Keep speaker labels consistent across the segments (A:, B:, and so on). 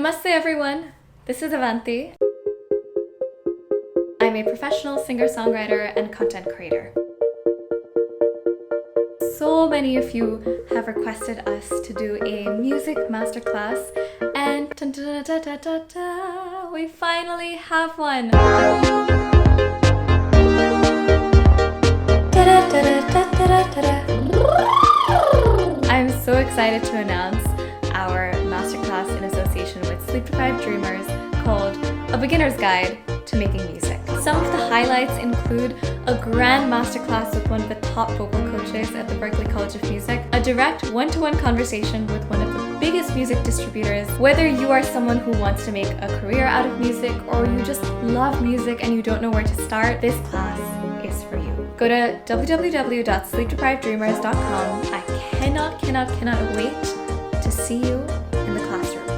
A: Namaste everyone, this is Avanti. I'm a professional singer-songwriter and content creator. So many of you have requested us to do a music masterclass, and we finally have one. I'm so excited to announce our masterclass in association with sleep-deprived dreamers called A Beginner's Guide to Making Music. Some of the highlights include a grand masterclass with one of the top vocal coaches at the Berklee College of Music, a direct one-to-one conversation with one of the biggest music distributors. Whether you are someone who wants to make a career out of music or you just love music and you don't know where to start, this class is for you. Go to www.sleepdepriveddreamers.com. I cannot wait to see you in the classroom.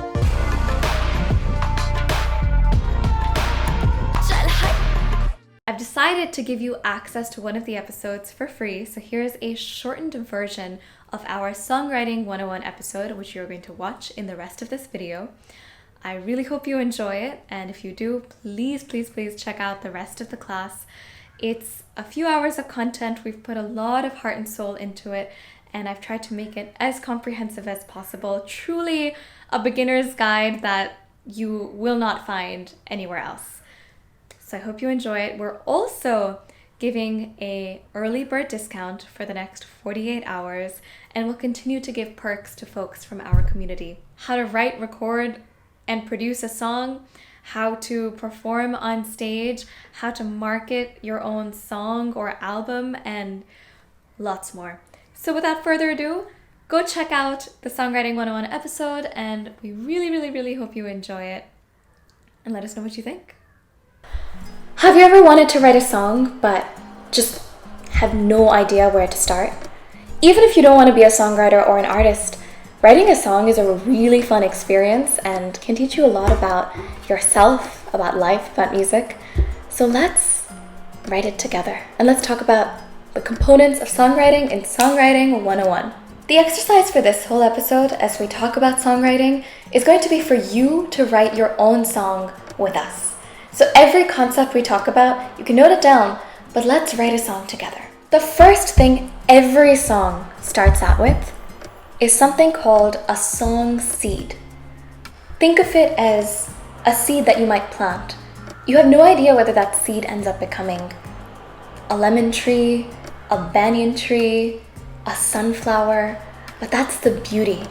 A: I've decided to give you access to one of the episodes for free, so here's a shortened version of our Songwriting 101 episode, which you're going to watch in the rest of this video. I really hope you enjoy it, and if you do, please check out the rest of the class. It's a few hours of content. We've put a lot of heart and soul into it, and I've tried to make it as comprehensive as possible. Truly a beginner's guide that you will not find anywhere else. So I hope you enjoy it. We're also giving an early bird discount for the next 48 hours, and we'll continue to give perks to folks from our community. How to write, record, and produce a song, how to perform on stage, how to market your own song or album, and lots more. So without further ado, go check out the Songwriting 101 episode, and we really hope you enjoy it. And let us know what you think. Have you ever wanted to write a song but just have no idea where to start? Even if you don't want to be a songwriter or an artist, writing a song is a really fun experience and can teach you a lot about yourself, about life, about music. So let's write it together, and let's talk about the components of songwriting in Songwriting 101. The exercise for this whole episode, as we talk about songwriting, is going to be for you to write your own song with us. So every concept we talk about, you can note it down, but let's write a song together. The first thing every song starts out with is something called a song seed. Think of it as a seed that you might plant. You have no idea whether that seed ends up becoming a lemon tree, a banyan tree, a sunflower, but that's the beauty.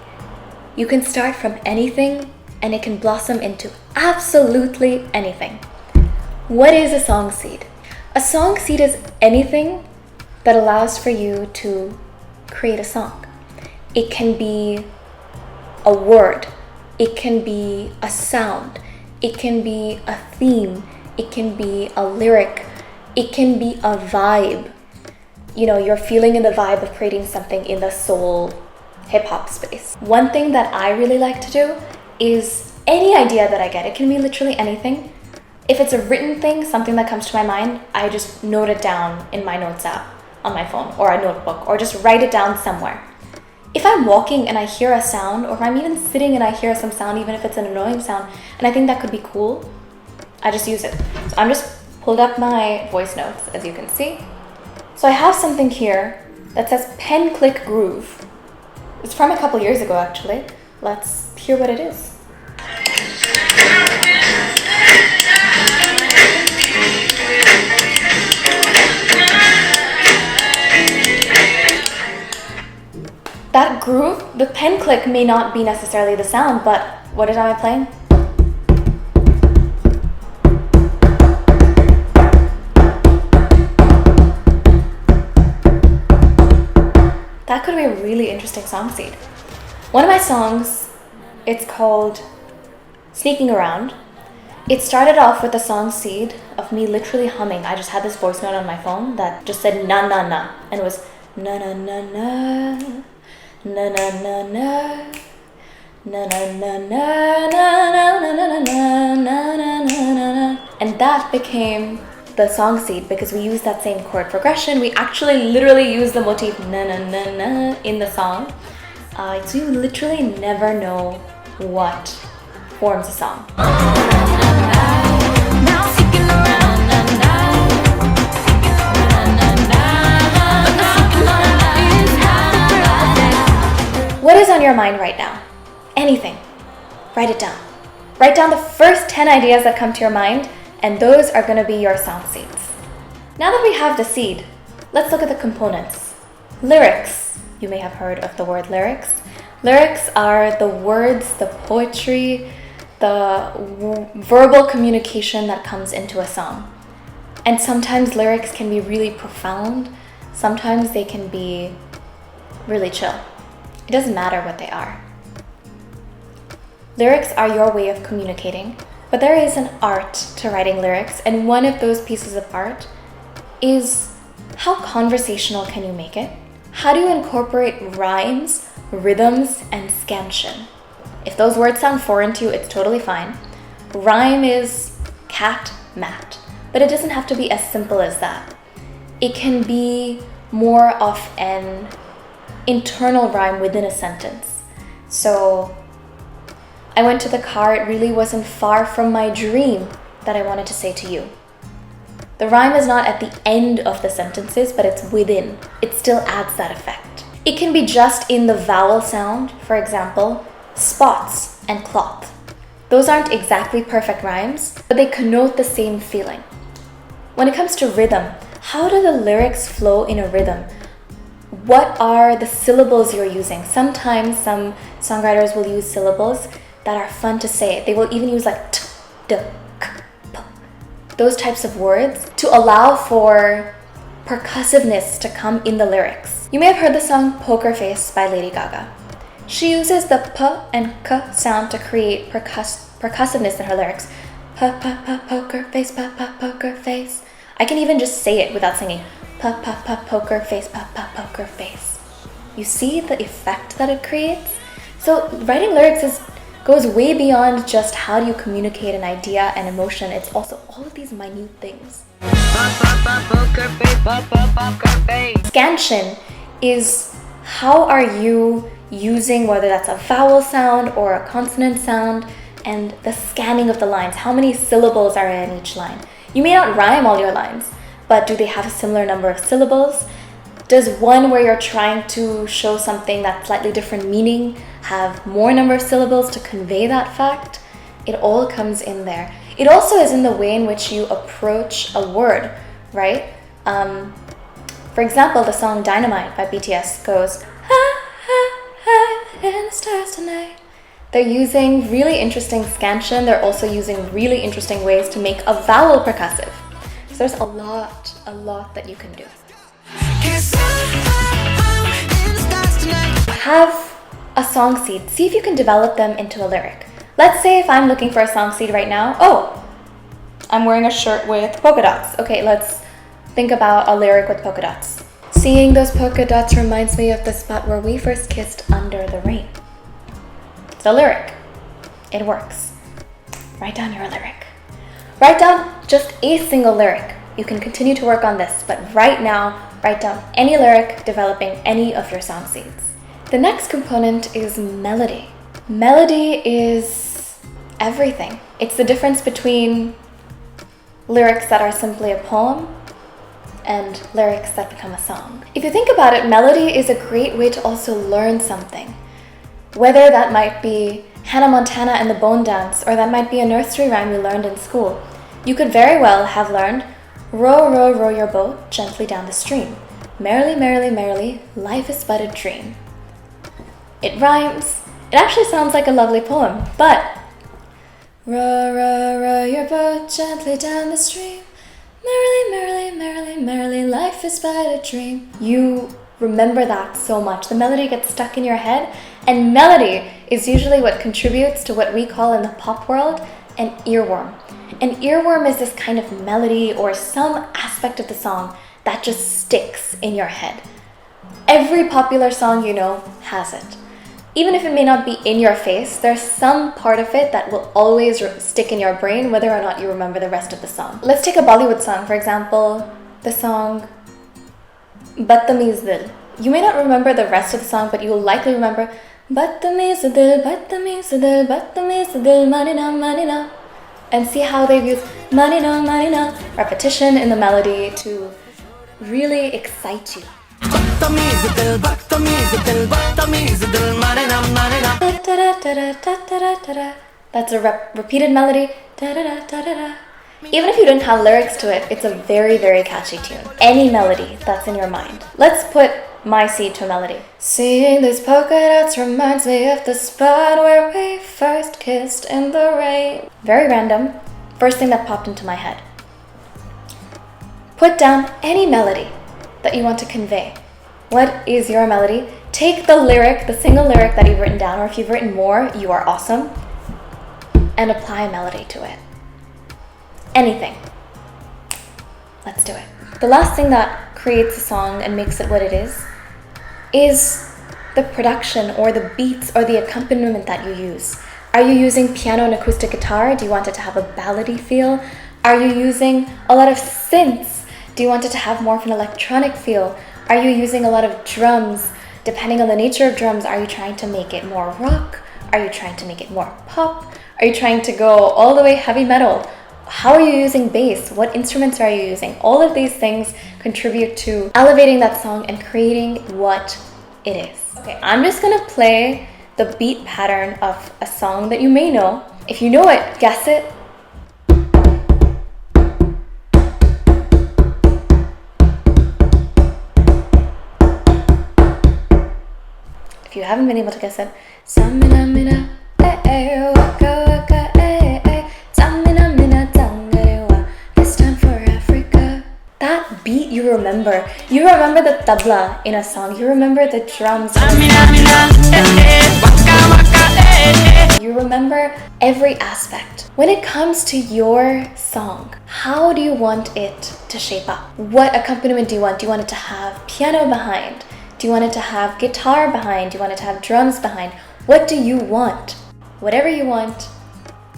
A: You can start from anything and it can blossom into absolutely anything. What is a song seed? A song seed is anything that allows for you to create a song. It can be a word, it can be a sound, it can be a theme, it can be a lyric, it can be a vibe. You know, you're feeling in the vibe of creating something in the soul hip-hop space. One thing that I really like to do is any idea that I get, it can be literally anything. If it's a written thing, something that comes to my mind, I just note it down in my notes app on my phone or a notebook, or just write it down somewhere. If I'm walking and I hear a sound, or if I'm even sitting and I hear some sound, even if it's an annoying sound, and I think that could be cool, I just use it. So I'm just pulled up my voice notes, as you can see. So I have something here that says pen click groove. It's from a couple years ago, actually. Let's hear what it is. That groove, the pen click may not be necessarily the sound, but what am I playing? That could be a really interesting song seed. One of my songs, it's called Sneaking Around. It started off with a song seed of me literally humming. I just had this voice note on my phone that just said na na na, and it was na na na na, na na na na, na na na na, na na na na na na na, and that became the song seed because we used that same chord progression. We actually literally used the motif na na na na in the song. So you literally never know what forms a song. What is on your mind right now? Anything. Write it down. Write down the first 10 ideas that come to your mind, and those are going to be your song seeds. Now that we have the seed, let's look at the components. Lyrics. You may have heard of the word lyrics. Lyrics are the words, the poetry, the verbal communication that comes into a song. And sometimes lyrics can be really profound. Sometimes they can be really chill. It doesn't matter what they are. Lyrics are your way of communicating, but there is an art to writing lyrics, and one of those pieces of art is how conversational can you make it? How do you incorporate rhymes, rhythms, and scansion? If those words sound foreign to you, it's totally fine. Rhyme is cat, mat, but it doesn't have to be as simple as that. It can be more of an internal rhyme within a sentence. So, I went to the car, it really wasn't far from my dream that I wanted to say to you. The rhyme is not at the end of the sentences, but it's within. It still adds that effect. It can be just in the vowel sound, for example, spots and cloth. Those aren't exactly perfect rhymes, but they connote the same feeling. When it comes to rhythm, how do the lyrics flow in a rhythm? What are the syllables you're using? Sometimes some songwriters will use syllables that are fun to say. They will even use like t, d, k, p, those types of words to allow for percussiveness to come in the lyrics. You may have heard the song Poker Face by Lady Gaga. She uses the p and k sound to create percussiveness in her lyrics. P, p, p, poker face, p, p, poker face. I can even just say it without singing. P, p, p, poker face, p, p, poker face. You see the effect that it creates? So writing lyrics goes way beyond just how do you communicate an idea and emotion. It's also all of these minute things. Scansion is how are you using, whether that's a vowel sound or a consonant sound, and the scanning of the lines. How many syllables are in each line? You may not rhyme all your lines, but do they have a similar number of syllables? Does one where you're trying to show something that's slightly different meaning have more number of syllables to convey that fact? It all comes in there. It also is in the way in which you approach a word, right? For example, the song Dynamite by BTS goes, ha, ha, ha, in the stars tonight. They're using really interesting scansion. They're also using really interesting ways to make a vowel percussive. So there's a lot that you can do. Have a song seed. See if you can develop them into a lyric. Let's say if I'm looking for a song seed right now. Oh, I'm wearing a shirt with polka dots. Okay, let's think about a lyric with polka dots. Seeing those polka dots reminds me of the spot where we first kissed under the rain. It's a lyric. It works. Write down your lyric. Write down just a single lyric. You can continue to work on this, but right now, write down any lyric developing any of your song seeds. The next component is melody. Melody is everything. It's the difference between lyrics that are simply a poem and lyrics that become a song. If you think about it, melody is a great way to also learn something. Whether that might be Hannah Montana and the Bone Dance, or that might be a nursery rhyme you learned in school. You could very well have learned, row, row, row your boat gently down the stream. Merrily, merrily, merrily, life is but a dream. It rhymes. It actually sounds like a lovely poem, but row, row, row your boat gently down the stream. Merrily, merrily, merrily, merrily, life is but a dream. You remember that so much. The melody gets stuck in your head, and melody is usually what contributes to what we call in the pop world an earworm. An earworm is this kind of melody or some aspect of the song that just sticks in your head. Every popular song you know has it. Even if it may not be in your face, there's some part of it that will always stick in your brain whether or not you remember the rest of the song. Let's take a Bollywood song, for example, the song Badtameez Dil. You may not remember the rest of the song, but you will likely remember Badtameez dil, badtameez dil, badtameez dil, manina. And see how they've used manina, repetition in the melody to really excite you. That's a repeated melody. Even if you didn't have lyrics to it, it's a very, very catchy tune. Any melody that's in your mind. Let's put my seed to a melody. Seeing these polka dots reminds me of the spot where we first kissed in the rain. Very random. First thing that popped into my head. Put down any melody that you want to convey. What is your melody? Take the lyric, the single lyric that you've written down, or if you've written more, you are awesome, and apply a melody to it. Anything. Let's do it. The last thing that creates a song and makes it what it is the production or the beats or the accompaniment that you use. Are you using piano and acoustic guitar? Do you want it to have a ballady feel? Are you using a lot of synths? Do you want it to have more of an electronic feel? Are you using a lot of drums? Depending on the nature of drums, are you trying to make it more rock? Are you trying to make it more pop? Are you trying to go all the way heavy metal? How are you using bass? What instruments are you using? All of these things contribute to elevating that song and creating what it is. Okay, I'm just gonna play the beat pattern of a song that you may know. If you know it, guess it. If you haven't been able to guess it, samina mina, waka waka, samina mina tangarewa. This time for Africa. That beat you remember. You remember the tabla in a song. You remember the drums. You remember every aspect. When it comes to your song, how do you want it to shape up? What accompaniment do you want? Do you want it to have piano behind? Do you want it to have guitar behind? Do you want it to have drums behind? What do you want? Whatever you want,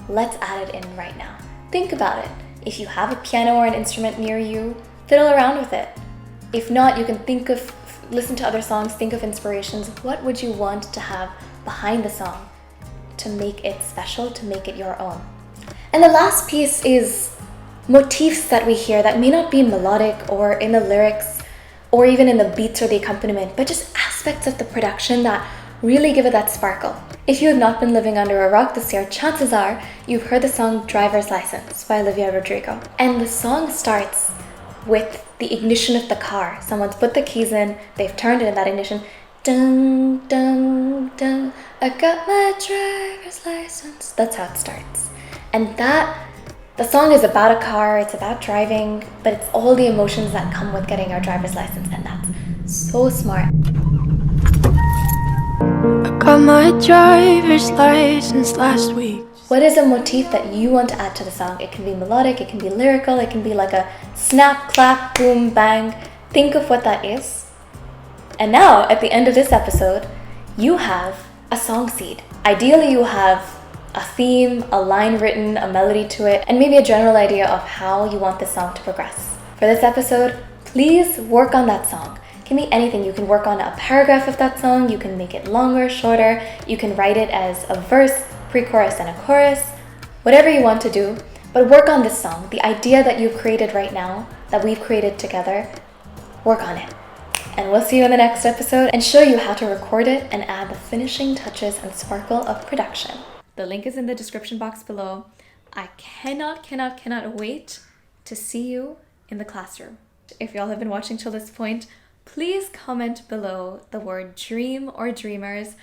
A: let's add it in right now. Think about it. If you have a piano or an instrument near you, fiddle around with it. If not, you can listen to other songs, think of inspirations. What would you want to have behind the song to make it special, to make it your own? And the last piece is motifs that we hear that may not be melodic or in the lyrics, or even in the beats or the accompaniment, but just aspects of the production that really give it that sparkle. If you have not been living under a rock this year, chances are you've heard the song Driver's License by Olivia Rodrigo. And the song starts with the ignition of the car. Someone's put the keys in, they've turned it in that ignition. Dun, dun, dun, I got my driver's license. That's how it starts. And the song is about a car, it's about driving, but it's all the emotions that come with getting our driver's license, and that's so smart.
B: I got my driver's license last week.
A: What is a motif that you want to add to the song? It can be melodic, it can be lyrical, it can be like a snap, clap, boom, bang. Think of what that is. And now, at the end of this episode, you have a song seed. Ideally, you have a theme, a line written, a melody to it, and maybe a general idea of how you want this song to progress. For this episode, please work on that song. It can be anything. You can work on a paragraph of that song, you can make it longer, shorter, you can write it as a verse, pre-chorus, and a chorus, whatever you want to do, but work on this song. The idea that you've created right now, that we've created together, work on it. And we'll see you in the next episode and show you how to record it and add the finishing touches and sparkle of production. The link is in the description box below. I cannot wait to see you in the classroom. If y'all have been watching till this point, please comment below the word dream or dreamers,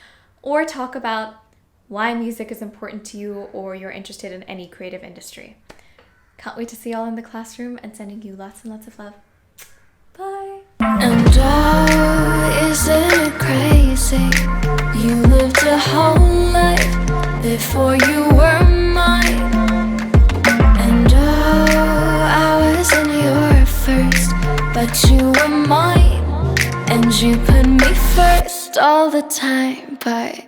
A: or talk about why music is important to you or you're interested in any creative industry. Can't wait to see y'all in the classroom and sending you lots and lots of love. Bye.
B: And oh, isn't it crazy? You lived a whole life before you were mine. And oh, I wasn't your first, but you were mine. And you put me first all the time, but